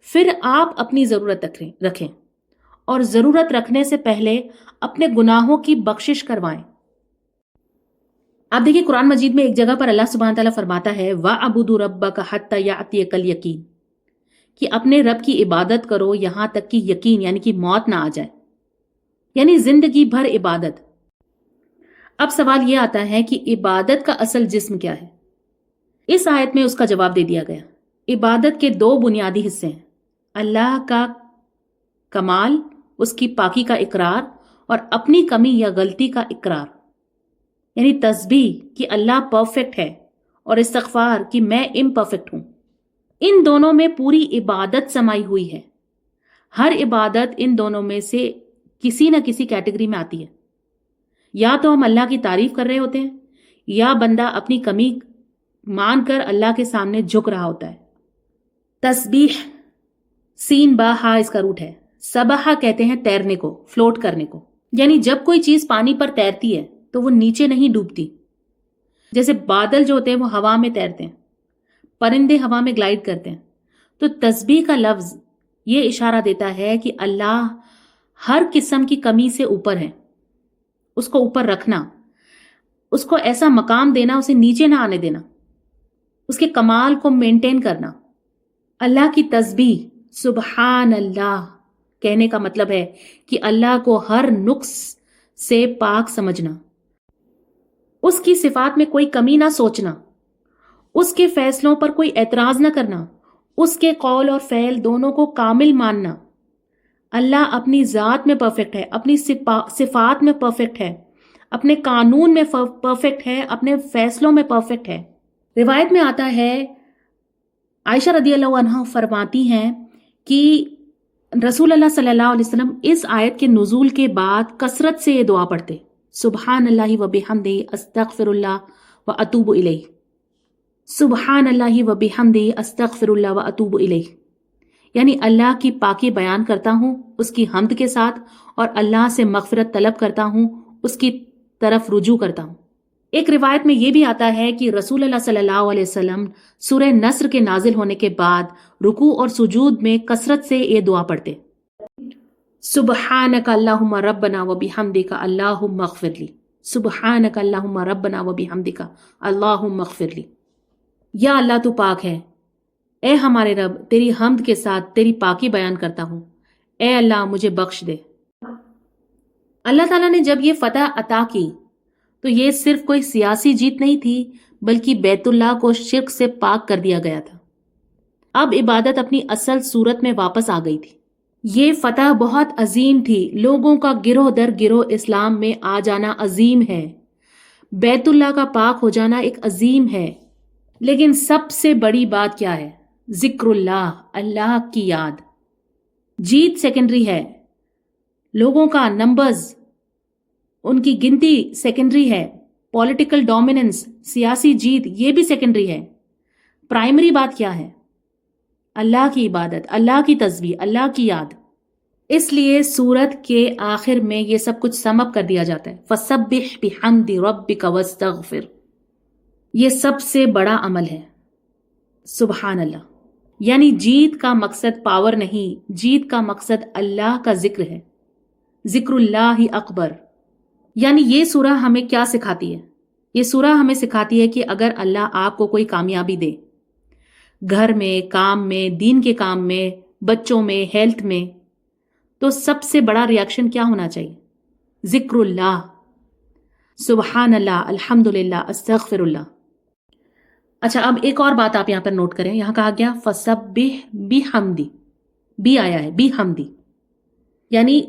پھر آپ اپنی ضرورت رکھیں اور ضرورت رکھنے سے پہلے اپنے گناہوں کی بخشش کروائیں۔ آپ دیکھیں قرآن مجید میں ایک جگہ پر اللہ سبحانہ تعالیٰ فرماتا ہے وَاعْبُدُ رَبَّكَ حَتَّى يَأْتِيَكَ الْيَقِينُ، کہ اپنے رب کی عبادت کرو یہاں تک کہ یقین یعنی کہ موت نہ آ جائے، یعنی زندگی بھر عبادت۔ اب سوال یہ آتا ہے کہ عبادت کا اصل جسم کیا ہے؟ اس آیت میں اس کا جواب دے دیا گیا۔ عبادت کے دو بنیادی حصے ہیں، اللہ کا کمال، اس کی پاکی کا اقرار، اور اپنی کمی یا غلطی کا اقرار، یعنی تسبیح کہ اللہ پرفیکٹ ہے اور استغفار کہ میں امپرفیکٹ ہوں۔ ان دونوں میں پوری عبادت سمائی ہوئی ہے۔ ہر عبادت ان دونوں میں سے کسی نہ کسی کیٹیگری میں آتی ہے۔ یا تو ہم اللہ کی تعریف کر رہے ہوتے ہیں، یا بندہ اپنی کمی مان کر اللہ کے سامنے جھک رہا ہوتا ہے۔ تسبیح سین با ہا اس کا روٹ ہے۔ سبحہ کہتے ہیں تیرنے کو، فلوٹ کرنے کو، یعنی جب کوئی چیز پانی پر تیرتی ہے تو وہ نیچے نہیں ڈوبتی۔ جیسے بادل جو ہوتے ہیں وہ ہوا میں تیرتے ہیں، پرندے ہوا میں گلائڈ کرتے ہیں۔ تو تسبیح کا لفظ یہ اشارہ دیتا ہے کہ اللہ ہر قسم کی کمی سے اوپر ہے، اس کو اوپر رکھنا، اس کو ایسا مقام دینا، اسے نیچے نہ آنے دینا، اس کے کمال کو مینٹین کرنا۔ اللہ کی تسبیح سبحان اللہ کہنے کا مطلب ہے کہ اللہ کو ہر نقص سے پاک سمجھنا، اس کی صفات میں کوئی کمی نہ سوچنا، اس کے فیصلوں پر کوئی اعتراض نہ کرنا، اس کے قول اور فعل دونوں کو کامل ماننا۔ اللہ اپنی ذات میں پرفیکٹ ہے، اپنی صفات میں پرفیکٹ ہے، اپنے قانون میں پرفیکٹ ہے، اپنے فیصلوں میں پرفیکٹ ہے۔ روایت میں آتا ہے، عائشہ رضی اللہ عنہا فرماتی ہیں کہ رسول اللہ صلی اللہ علیہ وسلم اس آیت کے نزول کے بعد کثرت سے یہ دعا پڑھتے، سبحان اللہ و بحمدہ استغفر اللہ و اتوب الیہ، سبحان اللہ و بحمدہ استغفر اللہ و اتوب الیہ، یعنی اللہ کی پاکی بیان کرتا ہوں اس کی حمد کے ساتھ، اور اللہ سے مغفرت طلب کرتا ہوں، اس کی طرف رجوع کرتا ہوں۔ ایک روایت میں یہ بھی آتا ہے کہ رسول اللہ صلی اللہ علیہ وسلم سورہ نصر کے نازل ہونے کے بعد رکوع اور سجود میں کثرت سے یہ دعا پڑھتے، سبحانک اللہم ربنا و بحمدک اللہم اغفر لی، سبحانک اللہم ربنا و بحمدک اللہم اغفر لی۔ یا اللہ تو پاک ہے، اے ہمارے رب تیری حمد کے ساتھ تیری پاکی بیان کرتا ہوں، اے اللہ مجھے بخش دے۔ اللہ تعالیٰ نے جب یہ فتح عطا کی تو یہ صرف کوئی سیاسی جیت نہیں تھی، بلکہ بیت اللہ کو شرک سے پاک کر دیا گیا تھا۔ اب عبادت اپنی اصل صورت میں واپس آ گئی تھی۔ یہ فتح بہت عظیم تھی، لوگوں کا گروہ در گروہ اسلام میں آ جانا عظیم ہے، بیت اللہ کا پاک ہو جانا ایک عظیم ہے۔ لیکن سب سے بڑی بات کیا ہے؟ ذکر اللہ، اللہ کی یاد۔ جیت سیکنڈری ہے، لوگوں کا نمبرز، ان کی گنتی سیکنڈری ہے، پولیٹیکل ڈومیننس، سیاسی جیت یہ بھی سیکنڈری ہے۔ پرائمری بات کیا ہے؟ اللہ کی عبادت، اللہ کی تسبیح، اللہ کی یاد۔ اس لیے سورت کے آخر میں یہ سب کچھ سم اپ کر دیا جاتا ہے، فَسَبِّحْ بِحَمْدِ رَبِّكَ وَاسْتَغْفِرْ۔ یہ سب سے بڑا عمل ہے، سبحان اللہ۔ یعنی جیت کا مقصد پاور نہیں، جیت کا مقصد اللہ کا ذکر ہے، ذکر اللہ اکبر۔ یعنی یہ سورہ ہمیں کیا سکھاتی ہے؟ یہ سورہ ہمیں سکھاتی ہے کہ اگر اللہ آپ کو کوئی کامیابی دے، گھر میں، کام میں، دین کے کام میں، بچوں میں، ہیلتھ میں، تو سب سے بڑا ریاکشن کیا ہونا چاہیے؟ ذکر اللہ، سبحان اللہ، الحمدللہ، استغفر اللہ۔ اچھا، اب ایک اور بات آپ یہاں پر نوٹ کریں، یہاں کہا گیا فَسَبِّحْ بِحَمْدِ، بھی آیا ہے، بِحَمْدِ، یعنی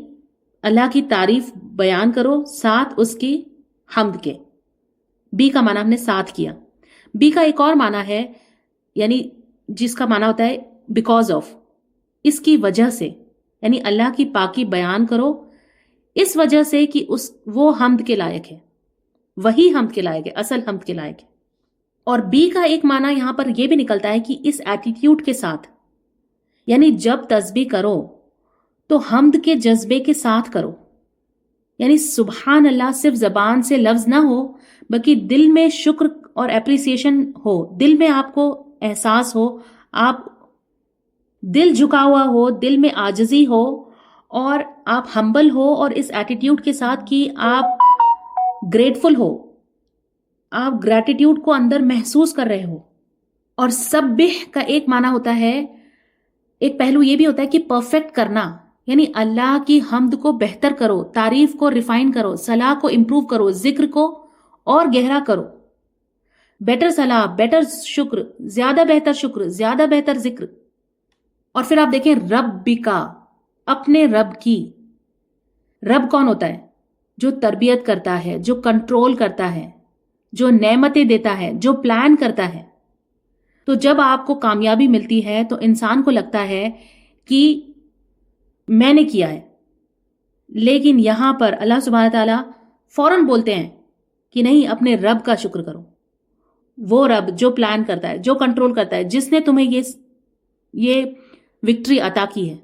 اللہ کی تعریف بیان کرو ساتھ اس کی حمد کے۔ بی کا معنی ہم نے ساتھ کیا۔ بی کا ایک اور معنی ہے، یعنی جس کا معنی ہوتا ہے بیکاز آف، اس کی وجہ سے، یعنی اللہ کی پاکی بیان کرو اس وجہ سے کہ وہ حمد کے لائق ہے، وہی حمد کے لائق ہے، اصل حمد کے لائق ہے۔ اور بی کا ایک معنی یہاں پر یہ بھی نکلتا ہے کہ اس ایٹیٹیوڈ کے ساتھ، یعنی جب تسبیح کرو تو حمد کے جذبے کے ساتھ کرو، یعنی سبحان اللہ صرف زبان سے لفظ نہ ہو، بلکہ دل میں شکر اور اپریسیشن ہو، دل میں آپ کو احساس ہو، آپ دل جھکا ہوا ہو، دل میں عاجزی ہو اور آپ ہمبل ہو اور اس ایٹیٹیوڈ کے ساتھ کہ آپ گریٹفل ہو، آپ گریٹیٹیوڈ کو اندر محسوس کر رہے ہو. اور سبح کا ایک معنی ہوتا ہے، ایک پہلو یہ بھی ہوتا ہے کہ پرفیکٹ کرنا، یعنی اللہ کی حمد کو بہتر کرو، تعریف کو ریفائن کرو، صلاح کو امپروو کرو، ذکر کو اور گہرا کرو. بیٹر صلاح، بیٹر شکر، زیادہ بہتر شکر، زیادہ بہتر ذکر. اور پھر آپ دیکھیں ربک، اپنے رب کی. رب کون ہوتا ہے؟ جو تربیت کرتا ہے، جو کنٹرول کرتا ہے، جو نعمتیں دیتا ہے، جو پلان کرتا ہے. تو جب آپ کو کامیابی ملتی ہے تو انسان کو لگتا ہے کہ میں نے کیا ہے، لیکن یہاں پر اللہ سبحانہ تعالیٰ فوراً بولتے ہیں کہ نہیں، اپنے رب کا شکر کرو. وہ رب جو پلان کرتا ہے، جو کنٹرول کرتا ہے، جس نے تمہیں یہ وکٹری عطا کی ہے،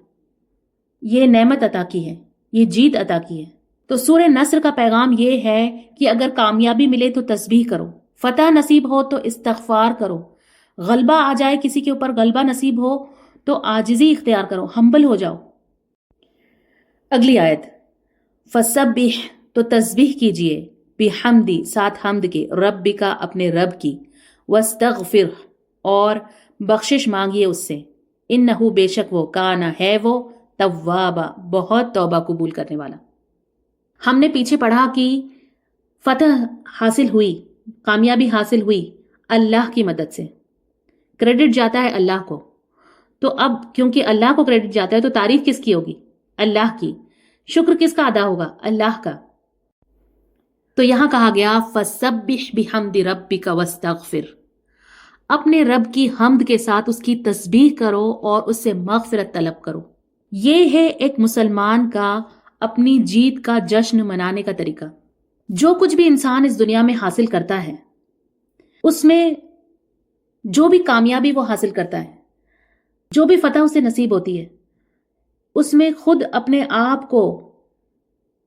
یہ نعمت عطا کی ہے، یہ جیت عطا کی ہے. تو سورہ نصر کا پیغام یہ ہے کہ اگر کامیابی ملے تو تسبیح کرو، فتح نصیب ہو تو استغفار کرو، غلبہ آ جائے کسی کے اوپر، غلبہ نصیب ہو تو عاجزی اختیار کرو، ہمبل ہو جاؤ. اگلی آیت، فسبح، تو تسبیح کیجئے، بحمدی، ساتھ حمد کے، ربک، اپنے رب کی، واستغفر، اور بخشش مانگیے اس سے، انہو، بے شک وہ، کانا، ہے وہ، توابا، بہت توبہ قبول کرنے والا. ہم نے پیچھے پڑھا کہ فتح حاصل ہوئی، کامیابی حاصل ہوئی اللہ کی مدد سے، کریڈٹ جاتا ہے اللہ کو. تو اب کیونکہ اللہ کو کریڈٹ جاتا ہے تو تعریف کس کی ہوگی؟ اللہ کی. شکر کس کا ادا ہوگا؟ اللہ کا. تو یہاں کہا گیا فسبح بحمد ربک واستغفر، اپنے رب کی حمد کے ساتھ اس کی تسبیح کرو اور اس سے مغفرت طلب کرو. یہ ہے ایک مسلمان کا اپنی جیت کا جشن منانے کا طریقہ. جو کچھ بھی انسان اس دنیا میں حاصل کرتا ہے، اس میں جو بھی کامیابی وہ حاصل کرتا ہے، جو بھی فتح اسے نصیب ہوتی ہے، اس میں خود اپنے آپ کو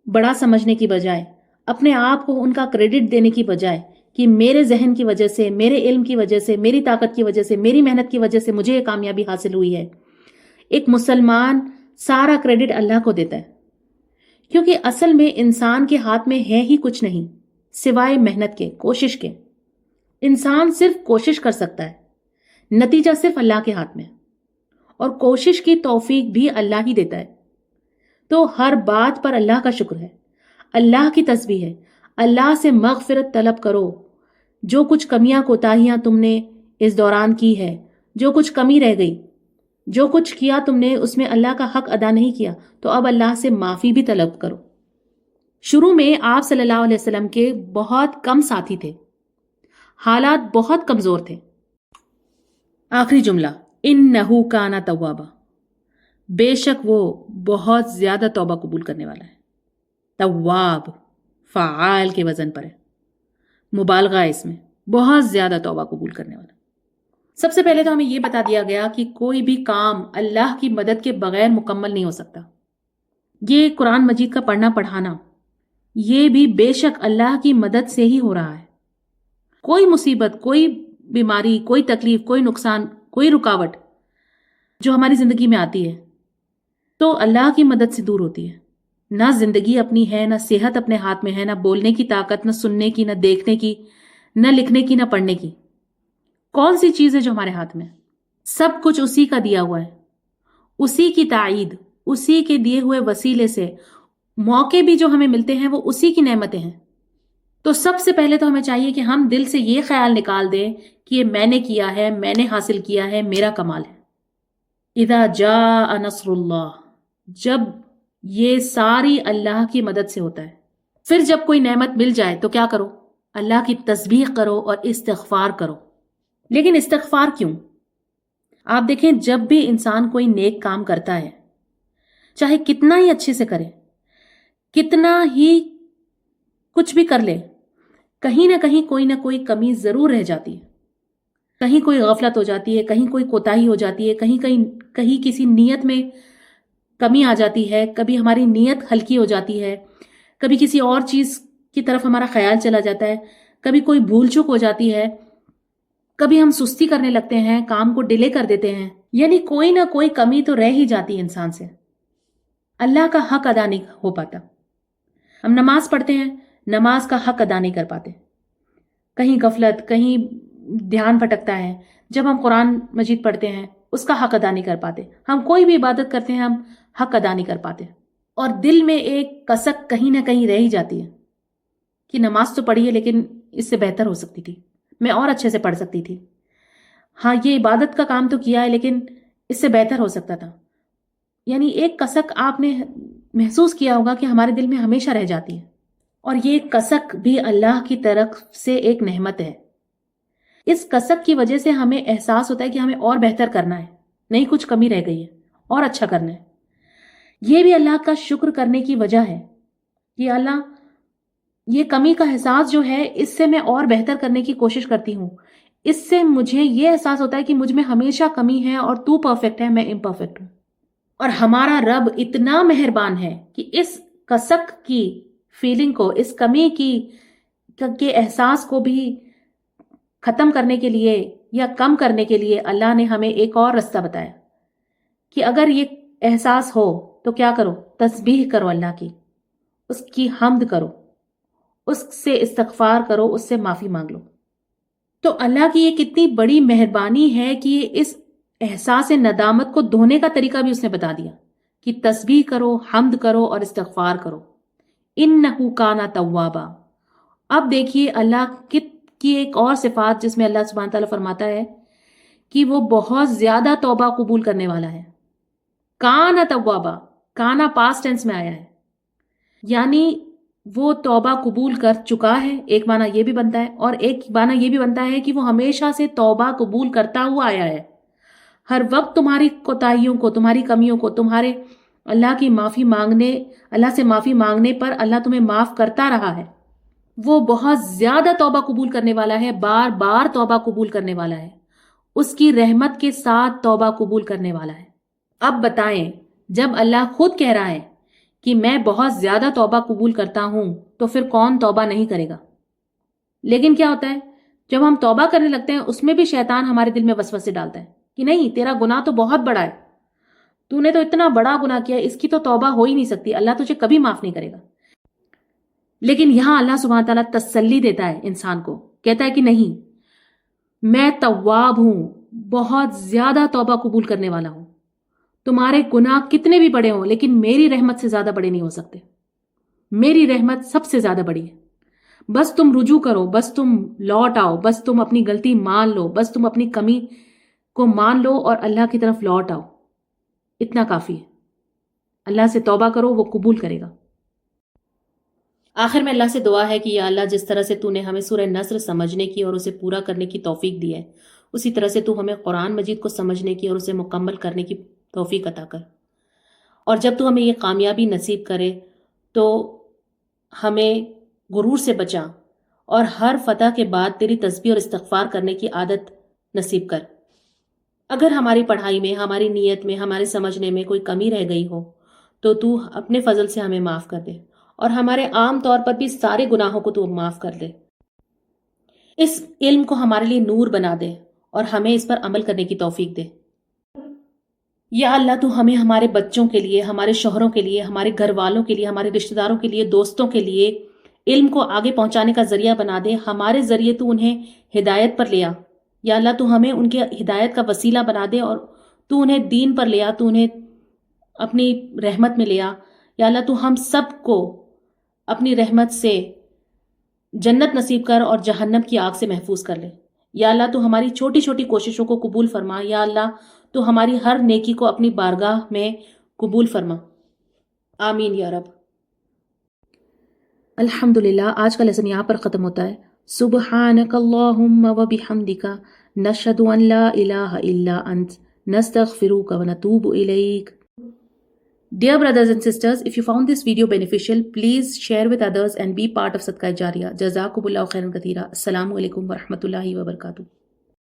بڑا سمجھنے کی بجائے، اپنے آپ کو ان کا کریڈٹ دینے کی بجائے کہ میرے ذہن کی وجہ سے، میرے علم کی وجہ سے، میری طاقت کی وجہ سے، میری محنت کی وجہ سے مجھے یہ کامیابی حاصل ہوئی ہے، ایک مسلمان سارا کریڈٹ اللہ کو دیتا ہے. کیونکہ اصل میں انسان کے ہاتھ میں ہے ہی کچھ نہیں سوائے محنت کے، کوشش کے. انسان صرف کوشش کر سکتا ہے، نتیجہ صرف اللہ کے ہاتھ میں، اور کوشش کی توفیق بھی اللہ ہی دیتا ہے. تو ہر بات پر اللہ کا شکر ہے، اللہ کی تسبیح ہے، اللہ سے مغفرت طلب کرو. جو کچھ کمیاں کوتاہیاں تم نے اس دوران کی ہے، جو کچھ کمی رہ گئی، جو کچھ کیا تم نے اس میں اللہ کا حق ادا نہیں کیا، تو اب اللہ سے معافی بھی طلب کرو. شروع میں آپ صلی اللہ علیہ وسلم کے بہت کم ساتھی تھے، حالات بہت کمزور تھے. آخری جملہ، انہو کانا توابا، بے شک وہ بہت زیادہ توبہ قبول کرنے والا ہے. تواب فعال کے وزن پر ہے، مبالغہ ہے اس میں، بہت زیادہ توبہ قبول کرنے والا. سب سے پہلے تو ہمیں یہ بتا دیا گیا کہ کوئی بھی کام اللہ کی مدد کے بغیر مکمل نہیں ہو سکتا. یہ قرآن مجید کا پڑھنا پڑھانا، یہ بھی بے شک اللہ کی مدد سے ہی ہو رہا ہے. کوئی مصیبت، کوئی بیماری، کوئی تکلیف، کوئی نقصان، کوئی رکاوٹ جو ہماری زندگی میں آتی ہے تو اللہ کی مدد سے دور ہوتی ہے. نہ زندگی اپنی ہے، نہ صحت اپنے ہاتھ میں ہے، نہ بولنے کی طاقت، نہ سننے کی، نہ دیکھنے کی، نہ لکھنے کی، نہ پڑھنے کی. کون سی چیز ہے جو ہمارے ہاتھ میں؟ سب کچھ اسی کا دیا ہوا ہے، اسی کی تائید، اسی کے دیے ہوئے وسیلے سے موقع بھی جو ہمیں ملتے ہیں وہ اسی کی نعمتیں ہیں. تو سب سے پہلے تو ہمیں چاہیے کہ ہم دل سے یہ خیال نکال دیں کہ یہ میں نے کیا ہے، میں نے حاصل کیا ہے، میرا کمال ہے. اذا جاء نصر اللہ، جب یہ ساری اللہ کی مدد سے ہوتا ہے. پھر جب کوئی نعمت مل جائے تو کیا کرو؟ اللہ کی تسبیح کرو اور استغفار کرو. لیکن استغفار کیوں؟ آپ دیکھیں، جب بھی انسان کوئی نیک کام کرتا ہے، چاہے کتنا ہی اچھے سے کرے، کتنا ہی کچھ بھی کر لے، کہیں نہ کوئی کمی ضرور رہ جاتی ہے. کہیں کوئی غفلت ہو جاتی ہے، کہیں کوئی کوتاہی ہو جاتی ہے، کہیں کسی نیت میں کمی آ جاتی ہے، کبھی ہماری نیت ہلکی ہو جاتی ہے، کبھی کسی اور چیز کی طرف ہمارا خیال چلا جاتا ہے، کبھی کوئی بھول چوک ہو جاتی ہے، کبھی ہم سستی کرنے لگتے ہیں، کام کو ڈیلے کر دیتے ہیں. یعنی کوئی نہ کوئی کمی تو رہ ہی جاتی ہے انسان سے، اللہ کا حق ادا نہیں ہو پاتا. ہم نماز پڑھتے ہیں، نماز کا حق ادا نہیں کر پاتے، کہیں غفلت، کہیں دھیان بھٹکتا ہے. جب ہم قرآن مجید پڑھتے ہیں اس کا حق ادا نہیں کر پاتے. ہم کوئی بھی عبادت کرتے ہیں ہم حق ادا نہیں کر پاتے، اور دل میں ایک کسک کہیں نہ کہیں رہ ہی جاتی ہے کہ نماز تو پڑھی ہے لیکن اس سے بہتر ہو سکتی تھی، میں اور اچھے سے پڑھ سکتی تھی. ہاں یہ عبادت کا کام تو کیا ہے لیکن اس سے بہتر ہو سکتا تھا. یعنی ایک کسک آپ نے محسوس کیا ہوگا کہ ہمارے دل میں ہمیشہ رہ جاتی ہے، اور یہ کسک بھی اللہ کی طرف سے ایک نعمت ہے. اس کسک کی وجہ سے ہمیں احساس ہوتا ہے کہ ہمیں اور بہتر کرنا ہے، نہیں کچھ کمی رہ گئی ہے، اور اچھا کرنا ہے. یہ بھی اللہ کا شکر کرنے کی وجہ ہے کہ اللہ یہ کمی کا احساس جو ہے اس سے میں اور بہتر کرنے کی کوشش کرتی ہوں. اس سے مجھے یہ احساس ہوتا ہے کہ مجھ میں ہمیشہ کمی ہے اور تو پرفیکٹ ہے، میں امپرفیکٹ ہوں. اور ہمارا رب اتنا مہربان ہے کہ اس کسک کی فیلنگ کو، اس کمی کے احساس کو بھی ختم کرنے کے لیے یا کم کرنے کے لیے اللہ نے ہمیں ایک اور رستہ بتایا کہ اگر یہ احساس ہو تو کیا کرو؟ تسبیح کرو اللہ کی، اس کی حمد کرو، اس سے استغفار کرو، اس سے معافی مانگ لو. تو اللہ کی یہ کتنی بڑی مہربانی ہے کہ اس احساس ندامت کو دھونے کا طریقہ بھی اس نے بتا دیا کہ تسبیح کرو، حمد کرو اور استغفار کرو. انہ کان توابا. اب دیکھیے اللہ کی ایک اور صفات جس میں اللہ سبحانہ تعالیٰ فرماتا ہے کہ وہ بہت زیادہ توبہ قبول کرنے والا ہے. کانا توابا، کانا پاسٹ ٹینس میں آیا ہے، یعنی وہ توبہ قبول کر چکا ہے. ایک معنی یہ بھی بنتا ہے، اور ایک معنی یہ بھی بنتا ہے کہ وہ ہمیشہ سے توبہ قبول کرتا ہوا آیا ہے. ہر وقت تمہاری کوتاہیوں کو، تمہاری کمیوں کو، تمہارے اللہ سے معافی مانگنے پر اللہ تمہیں معاف کرتا رہا ہے. وہ بہت زیادہ توبہ قبول کرنے والا ہے، بار بار توبہ قبول کرنے والا ہے، اس کی رحمت کے ساتھ توبہ قبول کرنے والا ہے. اب بتائیں، جب اللہ خود کہہ رہا ہے کہ میں بہت زیادہ توبہ قبول کرتا ہوں تو پھر کون توبہ نہیں کرے گا؟ لیکن کیا ہوتا ہے جب ہم توبہ کرنے لگتے ہیں اس میں بھی شیطان ہمارے دل میں وسوسے ڈالتا ہے کہ نہیں، تیرا گناہ تو بہت بڑا ہے، تو نے تو اتنا بڑا گناہ کیا، اس کی تو توبہ ہو ہی نہیں سکتی، اللہ تجھے کبھی معاف نہیں کرے گا. لیکن یہاں اللہ سبحانہ تعالیٰ تسلی دیتا ہے انسان کو، کہتا ہے کہ نہیں، میں تواب ہوں، بہت زیادہ توبہ قبول کرنے والا ہوں. تمہارے گناہ کتنے بھی بڑے ہوں لیکن میری رحمت سے زیادہ بڑے نہیں ہو سکتے. میری رحمت سب سے زیادہ بڑی ہے. بس تم رجوع کرو، بس تم لوٹ آؤ، بس تم اپنی غلطی مان لو، بس تم اپنی کمی کو مان لو اور اللہ کی طرف لوٹ آؤ. اتنا کافی ہے. اللہ سے توبہ کرو، وہ قبول کرے گا. آخر میں اللہ سے دعا ہے کہ یا اللہ، جس طرح سے تو نے ہمیں سورہ نصر سمجھنے کی اور اسے پورا کرنے کی توفیق دی ہے، اسی طرح سے تو ہمیں قرآن مجید کو سمجھنے کی اور اسے مکمل کرنے کی توفیق عطا کر. اور جب تو ہمیں یہ کامیابی نصیب کرے تو ہمیں غرور سے بچا، اور ہر فتح کے بعد تیری تسبیح اور استغفار کرنے کی عادت نصیب کر. اگر ہماری پڑھائی میں، ہماری نیت میں، ہمارے سمجھنے میں کوئی کمی رہ گئی ہو تو اپنے فضل سے ہمیں معاف کر دے، اور ہمارے عام طور پر بھی سارے گناہوں کو تو معاف کر دے. اس علم کو ہمارے لیے نور بنا دے اور ہمیں اس پر عمل کرنے کی توفیق دے. یا اللہ، تو ہمیں ہمارے بچوں کے لیے، ہمارے شوہروں کے لیے، ہمارے گھر والوں کے لیے، ہمارے رشتہ داروں کے لیے، دوستوں کے لیے علم کو آگے پہنچانے کا ذریعہ بنا دے. ہمارے ذریعے تو انہیں ہدایت پر لیا. یا اللہ، تو ہمیں ان کے ہدایت کا وسیلہ بنا دے، اور تو انہیں دین پر لیا، تو انہیں اپنی رحمت میں لیا. یا اللہ، تو ہم سب کو اپنی رحمت سے جنت نصیب کر اور جہنم کی آگ سے محفوظ کر لے. یا اللہ، تو ہماری چھوٹی چھوٹی کوششوں کو قبول فرما. یا اللہ، تو ہماری ہر نیکی کو اپنی بارگاہ میں قبول فرما. آمین یا رب. الحمدللہ، آج کا لیسن یہاں پر ختم ہوتا ہے. سبحانک اللہم و بحمدک، نشہد ان لا الہ الا انت، نستغفرک و نتوب الیک. Dear brothers and sisters, if you found this video beneficial, please share with others and be part of Sadaqah Jariyah. Jazakumullahu khairan katheera. Assalamu alaikum wa rahmatullahi wa barakatuh.